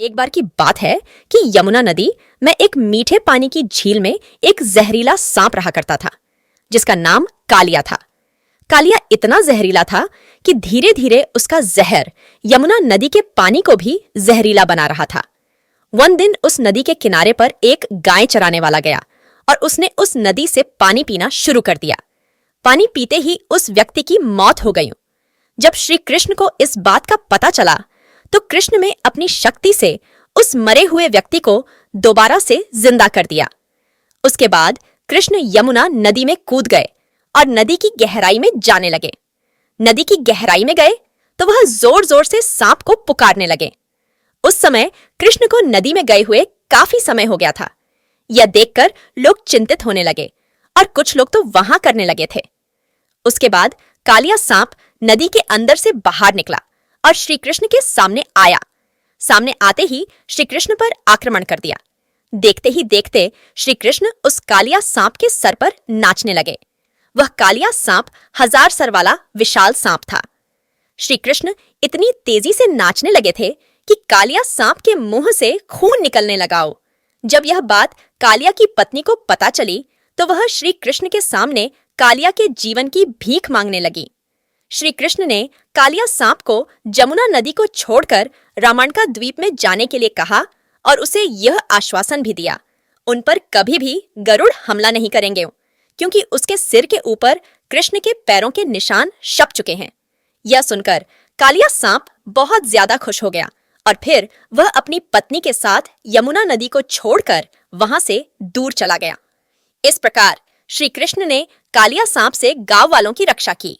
एक बार की बात है कि यमुना नदी में एक मीठे पानी की झील में एक जहरीला सांप रहा करता था जिसका नाम कालिया था। कालिया इतना जहरीला था कि धीरे धीरे उसका जहर यमुना नदी के पानी को भी जहरीला बना रहा था। वन दिन उस नदी के किनारे पर एक गाय चराने वाला गया और उसने उस नदी से पानी पीना शुरू कर दिया। पानी पीते ही उस व्यक्ति की मौत हो गई। जब श्री कृष्ण को इस बात का पता चला तो कृष्ण ने अपनी शक्ति से उस मरे हुए व्यक्ति को दोबारा से जिंदा कर दिया। उसके बाद कृष्ण यमुना नदी में कूद गए और नदी की गहराई में जाने लगे। नदी की गहराई में गए तो वह जोर जोर से सांप को पुकारने लगे। उस समय कृष्ण को नदी में गए हुए काफी समय हो गया था। यह देखकर लोग चिंतित होने लगे और कुछ लोग तो वहां करने लगे थे। उसके बाद कालिया सांप नदी के अंदर से बाहर निकला और श्री कृष्ण के सामने आया। सामने आते ही श्री कृष्ण पर आक्रमण कर दिया। देखते ही देखते श्री कृष्ण उस कालिया सांप के सर पर नाचने लगे। वह कालिया सांप 1000 सर वाला विशाल सांप था। श्री कृष्ण इतनी तेजी से नाचने लगे थे कि कालिया सांप के मुंह से खून निकलने लगा। जब यह बात कालिया की पत्नी को पता चली तो वह श्री कृष्ण के सामने कालिया के जीवन की भीख मांगने लगी। श्री कृष्ण ने कालिया सांप को जमुना नदी को छोड़कर रामायणका द्वीप में जाने के लिए कहा और उसे यह आश्वासन भी दिया उन पर कभी भी गरुड़ हमला नहीं करेंगे, क्योंकि उसके सिर के ऊपर कृष्ण के पैरों के निशान छप चुके हैं। यह सुनकर कालिया सांप बहुत ज्यादा खुश हो गया और फिर वह अपनी पत्नी के साथ यमुना नदी को छोड़कर वहां से दूर चला गया। इस प्रकार श्री कृष्ण ने कालिया सांप से गांव वालों की रक्षा की।